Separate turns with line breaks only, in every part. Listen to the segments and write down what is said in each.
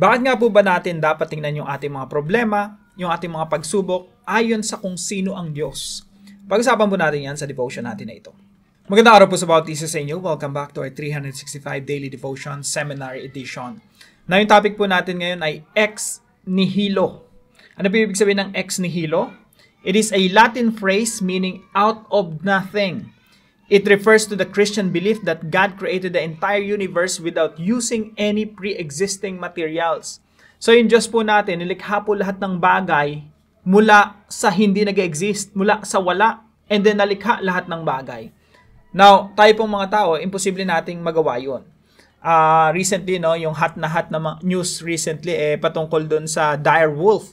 Bakit nga po ba natin dapat tingnan yung ating mga problema, yung ating mga pagsubok, ayon sa kung sino ang Diyos? Pag-usapan po natin yan sa devotion natin na ito. Magandang araw po sa bawat isa sa inyo. Welcome back to our 365 Daily Devotion Seminar Edition. Na yung topic po natin ngayon ay ex nihilo. Ano po ibig sabihin ng ex nihilo? It is a Latin phrase meaning out of nothing. It refers to the Christian belief that God created the entire universe without using any pre-existing materials. So yung Diyos po natin, nilikha po lahat ng bagay mula sa hindi nag-exist, mula sa wala, and then nalikha lahat ng bagay. Now, tayo pong mga tao, imposible nating magawa yun. Recently, yung hot na news recently, patungkol dun sa dire wolf.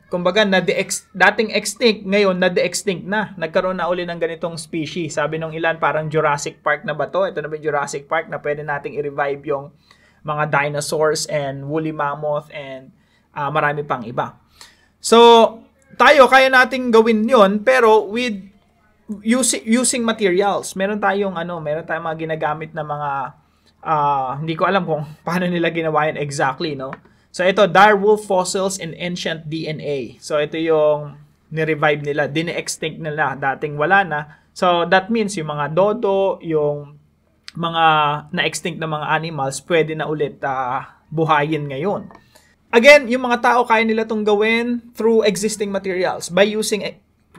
Kumbaga, dating extinct, ngayon na-de-extinct na. Nagkaroon na uli ng ganitong species. Sabi nung ilan, parang Jurassic Park na ba to? Ito na ba yung Jurassic Park na pwede nating i-revive yung mga dinosaurs and woolly mammoth and marami pang iba. So, tayo, kaya nating gawin yon pero with using materials. Meron tayong mga ginagamit na mga, hindi ko alam kung paano nila ginawa yan exactly, no? So, ito, dire wolf fossils in ancient DNA. So, ito yung ni-revive nila. Dine-extinct nila. Dating wala na. So, that means yung mga dodo, yung mga na-extinct na mga animals, pwede na ulit buhayin ngayon. Again, yung mga tao, kaya nila itong gawin through existing materials, by using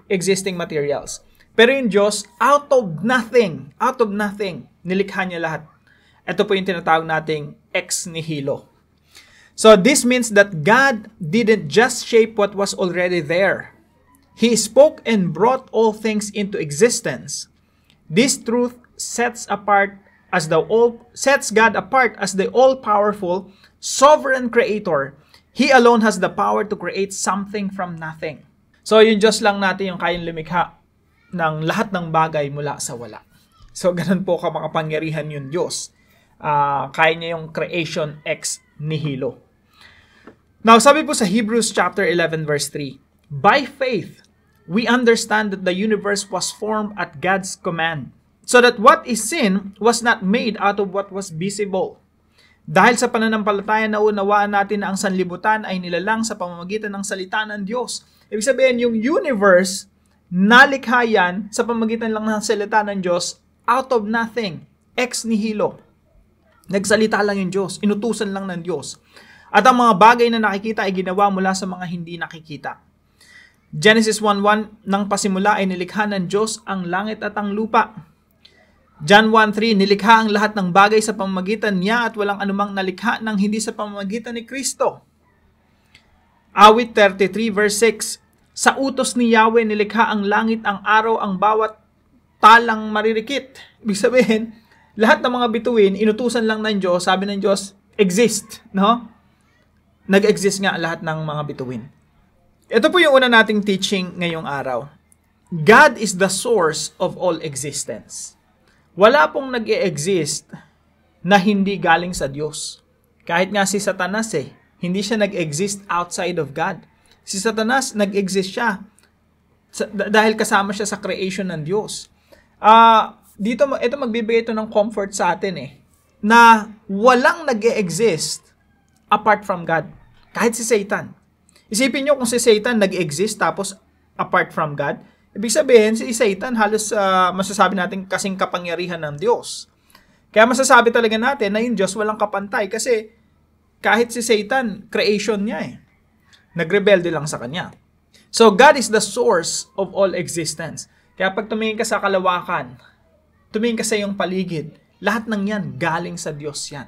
existing materials. Pero yung Diyos, out of nothing, nilikha niya lahat. Ito po yung tinatawag nating ex nihilo. So this means that God didn't just shape what was already there. He spoke and brought all things into existence. This truth sets God apart as the all-powerful, sovereign creator. He alone has the power to create something from nothing. So yung Diyos lang natin yung kayang lumikha ng lahat ng bagay mula sa wala. So ganun po makapangyarihan yung Diyos. Kaya niya yung creation ex nihilo. Now, sabi po sa Hebrews chapter 11 verse 3, by faith, we understand that the universe was formed at God's command, so that what is seen was not made out of what was visible. Dahil sa pananampalataya naunawaan natin na ang sanlibutan ay nilalang sa pamamagitan ng salita ng Diyos. Ibig sabihin, yung universe, nalikha yan sa pamamagitan lang ng salita ng Diyos, out of nothing, ex nihilo. Nagsalita lang yung Diyos, inutusan lang ng Diyos. At ang mga bagay na nakikita ay ginawa mula sa mga hindi nakikita. Genesis 1:1, nang pasimula ay nilikha ng Diyos ang langit at ang lupa. John 1:3, nilikha ang lahat ng bagay sa pamamagitan niya at walang anumang nalikha ng hindi sa pamamagitan ni Kristo. Awit 33 verse 6, sa utos ni Yahweh nilikha ang langit, ang araw, ang bawat talang maririkit. Ibig sabihin, lahat ng mga bituin, inutusan lang ng Diyos, sabi ng Diyos, exist, no? Nag-exist nga lahat ng mga bituin. Ito po yung una nating teaching ngayong araw. God is the source of all existence. Wala pong nag-e-exist na hindi galing sa Diyos. Kahit nga si Satanas hindi siya nag-exist outside of God. Si Satanas, nag-exist siya dahil kasama siya sa creation ng Diyos. Ito magbibigay ito ng comfort sa atin na walang nag-e-exist apart from God. Kahit si Satan. Isipin nyo kung si Satan nag-exist tapos apart from God. Ibig sabihin, si Satan halos masasabi natin kasing kapangyarihan ng Diyos. Kaya masasabi talaga natin na yung Diyos walang kapantay kasi kahit si Satan, creation niya Nagrebelde lang sa kanya. So God is the source of all existence. Kaya pag tumingin ka sa kalawakan, tumingin ka sa iyong paligid, lahat ng yan galing sa Diyos yan.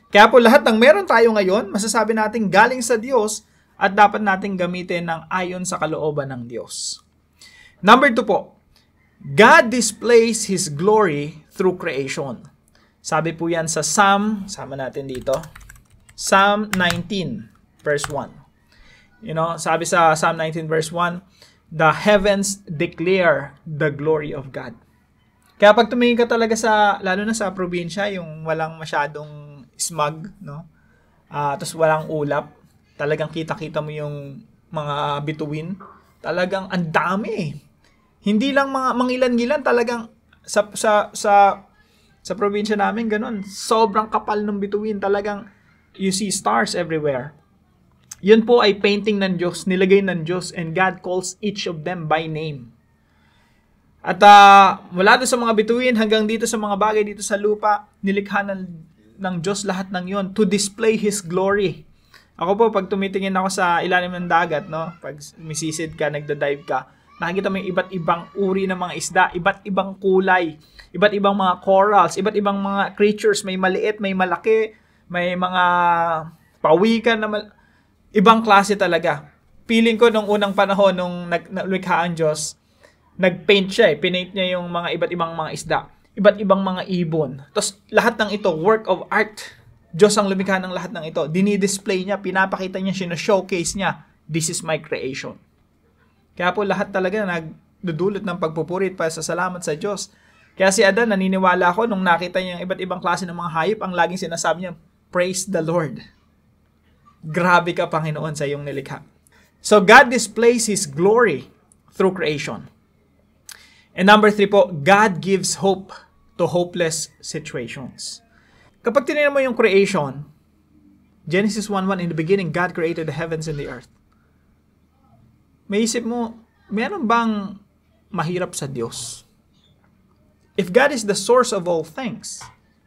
Kaya po lahat ng meron tayo ngayon, masasabi natin galing sa Diyos at dapat nating gamitin ng ayon sa kalooban ng Diyos. Number 2 po, God displays His glory through creation. Sabi po yan sa Psalm, sama natin dito, Psalm 19, verse 1. Sabi sa Psalm 19, verse 1, the heavens declare the glory of God. Kaya pag tumingin ka talaga lalo na sa probinsya, yung walang masyadong smog, tapos walang ulap, talagang kita-kita mo yung mga bituin, talagang ang dami. Hindi lang mga mangilan-ngilan, talagang sa probinsya namin ganun, sobrang kapal ng bituin, talagang you see stars everywhere. Yun po ay painting ng Diyos, nilagay ng Diyos, and God calls each of them by name. At mula doon sa mga bituin hanggang dito sa mga bagay dito sa lupa, nilikha ng Diyos lahat ng yon to display His glory. Ako po, pag tumitingin ako sa ilalim ng dagat, no, pag misisid ka, nagda-dive ka, nakikita mo yung iba't ibang uri ng mga isda, iba't ibang kulay, iba't ibang mga corals, iba't ibang mga creatures, may maliit, may malaki, may mga pawikan na ibang klase talaga. Feeling ko nung unang panahon, nung naglikha ang Diyos, nag-paint siya pinaint niya yung mga iba't ibang mga isda, iba't ibang mga ibon. Tapos lahat ng ito, work of art. Diyos ang lumikha ng lahat ng ito. Dinidisplay niya, pinapakita niya, sino-showcase niya, this is my creation. Kaya po lahat talaga nagdudulot ng pagpupuri at pasasalamat sa Diyos. Kaya si Adan, naniniwala ako nung nakita niya yung iba't ibang klase ng mga hayop, ang laging sinasabi niya, praise the Lord. Grabe ka, Panginoon, sa iyong nilikha. So, God displays His glory through creation. And number 3 po, God gives hope to hopeless situations. Kapag tinignan mo yung creation, Genesis 1:1, in the beginning, God created the heavens and the earth. May isip mo, meron bang mahirap sa Diyos? If God is the source of all things,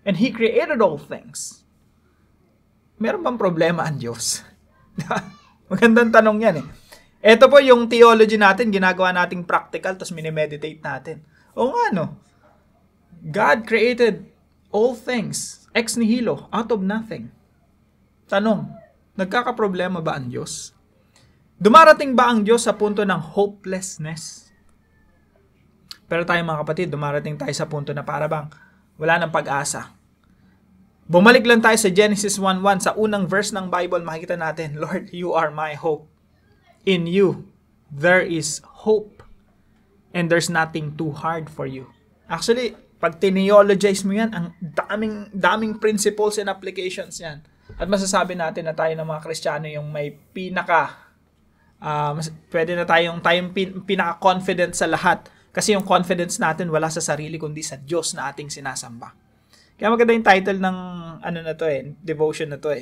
and He created all things, meron bang problema ang Diyos? Magandang tanong yan Ito po yung theology natin, ginagawa nating practical, tapos minimeditate natin. O nga God created all things, ex nihilo, out of nothing. Tanong, nagkakaproblema ba ang Diyos? Dumarating ba ang Diyos sa punto ng hopelessness? Pero tayo mga kapatid, dumarating tayo sa punto na para bang wala ng pag-asa. Bumalik lang tayo sa Genesis 1:1, sa unang verse ng Bible, makikita natin, Lord, you are my hope. In you, there is hope. And there's nothing too hard for you. Actually, pag tineologize mo yan, ang daming principles and applications yan. At masasabi natin na tayo ng mga Kristiyano yung may pwede na tayong pinaka-confident sa lahat. Kasi yung confidence natin wala sa sarili, kundi sa Diyos na ating sinasamba. Kaya maganda yung title ng devotion na to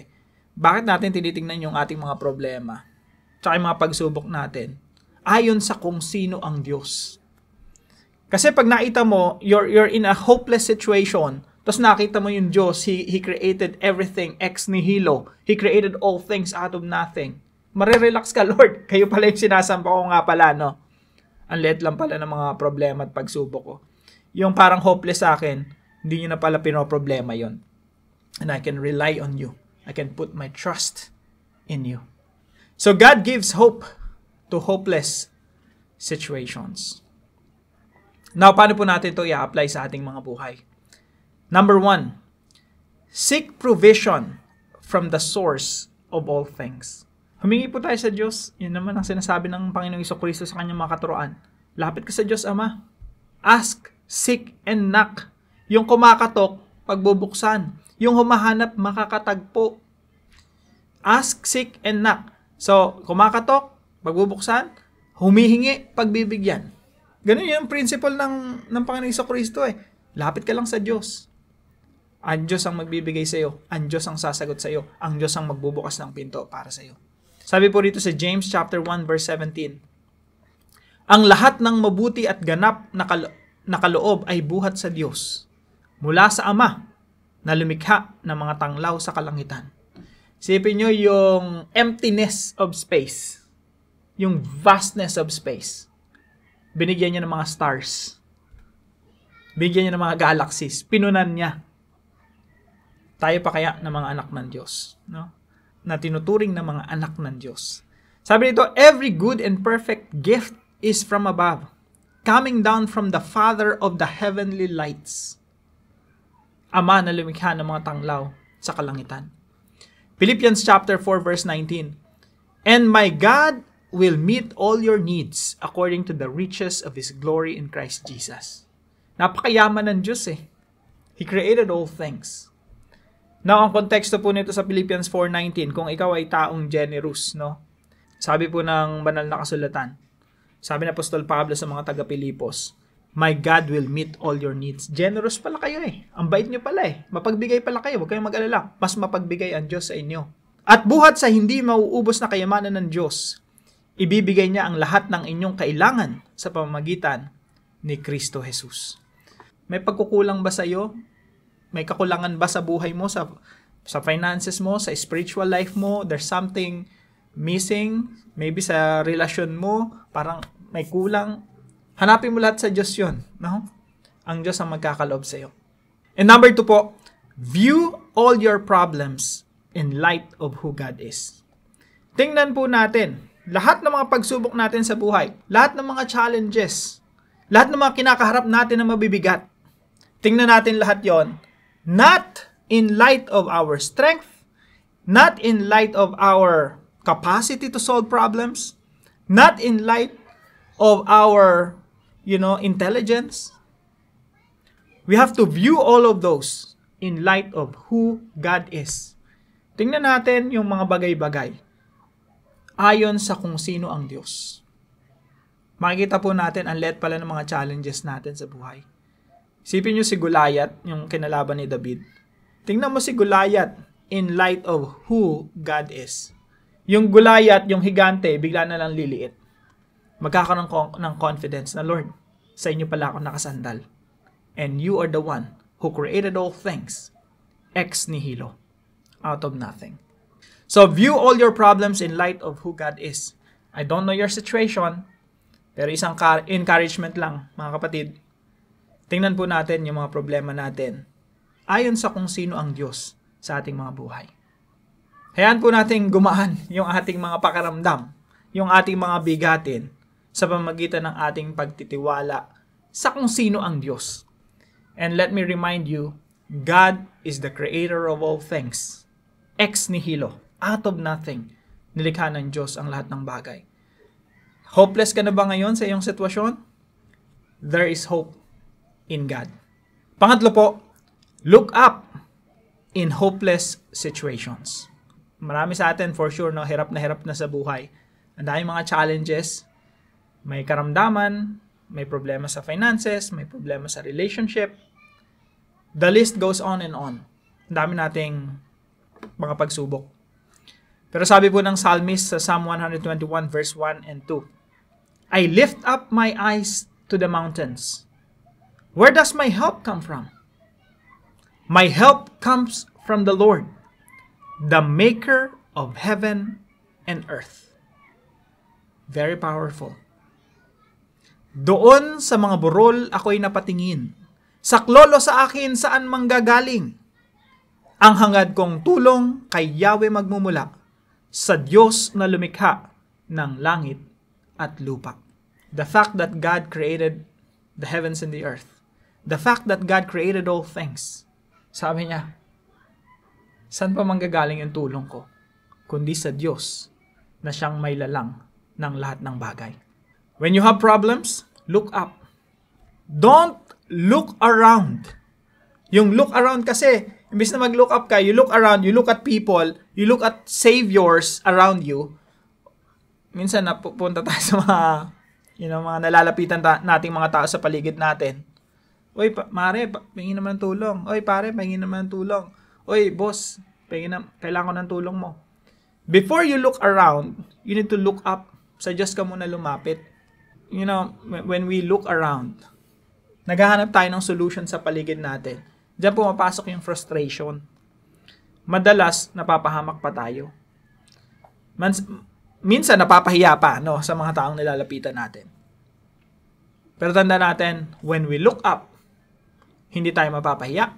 Bakit natin tinitingnan yung ating mga problema? Tsaka yung mga pagsubok natin ayon sa kung sino ang Diyos. Kasi pag nakita mo, you're in a hopeless situation, tapos nakita mo yung Diyos, He created everything ex nihilo. He created all things out of nothing. Marirelax ka, Lord. Kayo pala yung sinasamba ko nga pala, no? Ang liit lang pala ng mga problema at pagsubok ko. Yung parang hopeless sa akin, hindi nyo na pala pinoproblema yon. And I can rely on you. I can put my trust in you. So God gives hope to hopeless situations. Now, paano po natin ito i-apply sa ating mga buhay? Number 1, seek provision from the source of all things. Humingi po tayo sa Diyos. Yun naman ang sinasabi ng Panginoong Jesucristo sa kanyang mga katuroan. Lapit ka sa Diyos, Ama. Ask, seek, and knock. Yung kumakatok, pagbubuksan. Yung humahanap, makakatagpo. Ask, seek, and knock. So, kumakatok, pagbubuksan, humihingi, pagbibigyan. Ganun yung principle ng Panginoong Jesucristo Lapit ka lang sa Diyos. Ang Diyos ang magbibigay sa iyo. Ang Diyos ang sasagot sa iyo. Ang Diyos ang magbubukas ng pinto para sa iyo. Sabi po rito sa James chapter 1 verse 17, ang lahat ng mabuti at ganap na kaloob ay buhat sa Diyos, mula sa Ama na lumikha ng mga tanglaw sa kalangitan. Isipin nyo yung emptiness of space, yung vastness of space. Binigyan niya ng mga stars. Binigyan niya ng mga galaxies. Pinunan niya. Tayo pa kaya ng mga anak ng Diyos, no? Na tinuturing na mga anak ng Diyos. Sabi nito, every good and perfect gift is from above, coming down from the Father of the heavenly lights. Ama na lumikha ng mga tanglaw sa kalangitan. Philippians chapter 4 verse 19, and my God will meet all your needs according to the riches of His glory in Christ Jesus. Napakayaman ng Diyos He created all things. Now, ang konteksto po nito sa Philippians 4:19, kung ikaw ay taong generous, no? Sabi po ng banal na kasulatan, sabi ni Apostol Pablo sa mga taga-Pilipos, my God will meet all your needs. Generous pala kayo eh. Ang bait nyo pala eh. Mapagbigay pala kayo. Huwag kayong mag-alala. Mas mapagbigay ang Diyos sa inyo. At buhat sa hindi mauubos na kayamanan ng Diyos, ibibigay niya ang lahat ng inyong kailangan sa pamamagitan ni Kristo Jesus. May pagkukulang ba sa iyo? May kakulangan ba sa buhay mo, sa finances mo, sa spiritual life mo? There's something missing, maybe sa relasyon mo, parang may kulang. Hanapin mo lahat sa Diyos yun. No? Ang Diyos ang magkakaloob sa iyo. And number 2 po, view all your problems in light of who God is. Tingnan po natin, lahat ng mga pagsubok natin sa buhay, lahat ng mga challenges, lahat ng mga kinakaharap natin na mabibigat, tingnan natin lahat yon, not in light of our strength, not in light of our capacity to solve problems, not in light of our intelligence. We have to view all of those in light of who God is. Tingnan natin yung mga bagay-bagay ayon sa kung sino ang Diyos. Makikita po natin ang liit pala ng mga challenges natin sa buhay. Isipin nyo si Goliath, yung kinalaban ni David. Tingnan mo si Goliath in light of who God is. Yung Goliath, yung higante, bigla na lang liliit. Magkakaroon ng confidence na, Lord, sa inyo pala ako nakasandal. And you are the one who created all things ex nihilo, out of nothing. So view all your problems in light of who God is. I don't know your situation, pero isang encouragement lang, mga kapatid. Tingnan po natin yung mga problema natin ayon sa kung sino ang Diyos sa ating mga buhay. Hayaan po natin gumaan yung ating mga pakaramdam, yung ating mga bigatin, sa pamamagitan ng ating pagtitiwala sa kung sino ang Diyos. And let me remind you, God is the creator of all things. Ex nihilo, out of nothing, nilikha ng Diyos ang lahat ng bagay. Hopeless ka na ba ngayon sa iyong sitwasyon? There is hope in God. Pangatlo po, look up in hopeless situations. Marami sa atin, for sure, hirap na sa buhay. Ang daming mga challenges, may karamdaman, may problema sa finances, may problema sa relationship. The list goes on and on. Ang dami nating mga pagsubok. Pero sabi po ng psalmist sa Psalm 121 verse 1 and 2, I lift up my eyes to the mountains. Where does my help come from? My help comes from the Lord, the maker of heaven and earth. Very powerful. Doon sa mga burol ako'y napatingin. Saklolo sa akin saan manggagaling. Ang hangad kong tulong kay Yahweh magmumula, sa Diyos na lumikha ng langit at lupa. The fact that God created the heavens and the earth, the fact that God created all things, sabi niya, saan pa manggagaling yung tulong ko? Kundi sa Diyos na siyang may lalang ng lahat ng bagay. When you have problems, look up. Don't look around. Yung look around kasi, imbis na mag-look up ka, you look around, you look at people, you look at saviors around you. Minsan napupunta tayo sa mga nalalapitan nating mga tao sa paligid natin. Oy, mare, pahingin naman ng tulong. Oy, pare, pahingin naman ng tulong. Oy, boss, kailangan ko ng tulong mo. Before you look around, you need to look up. Sa Diyos ka muna lumapit. When we look around, naghahanap tayo ng solution sa paligid natin. Diyan pumapasok yung frustration. Madalas, napapahamak pa tayo. Minsan, napapahiya pa sa mga taong nilalapitan natin. Pero tanda natin, when we look up, hindi tayo mapapahiya.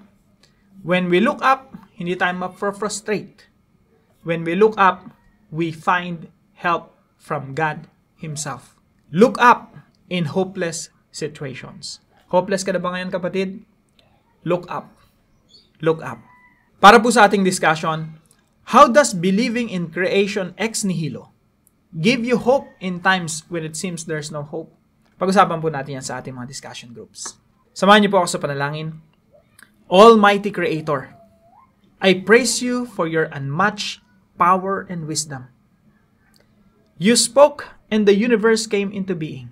When we look up, hindi tayo ma-frustrate. When we look up, we find help from God Himself. Look up in hopeless situations. Hopeless ka na ba ngayon, kapatid? Look up. Look up. Para po sa ating discussion, how does believing in creation ex nihilo give you hope in times when it seems there's no hope? Pag-usapan po natin yan sa ating mga discussion groups. Samahan niyo po ako sa panalangin. Almighty Creator, I praise you for your unmatched power and wisdom. You spoke and the universe came into being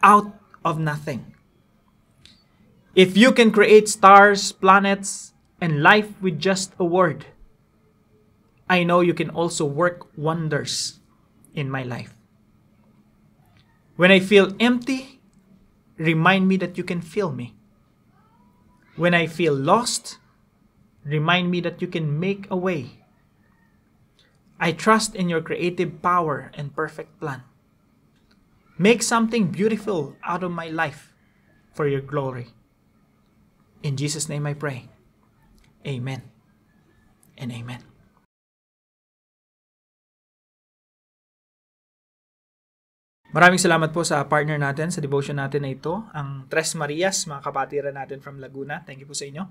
out of nothing. If you can create stars, planets, and life with just a word, I know you can also work wonders in my life. When I feel empty, remind me that you can fill me. When I feel lost, remind me that you can make a way. I trust in your creative power and perfect plan. Make something beautiful out of my life for your glory. In Jesus' name I pray. Amen and amen. Maraming salamat po sa partner natin sa devotion natin na ito, ang Tres Marias, mga kapatiran natin from Laguna. Thank you po sa inyo.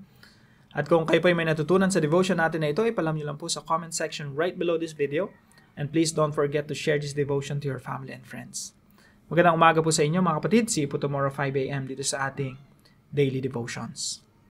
At kung kayo po ay may natutunan sa devotion natin na ito, ipalam nyo lang po sa comment section right below this video. And please don't forget to share this devotion to your family and friends. Magandang umaga po sa inyo mga kapatid. See you po tomorrow 5 a.m. dito sa ating Daily Devotions.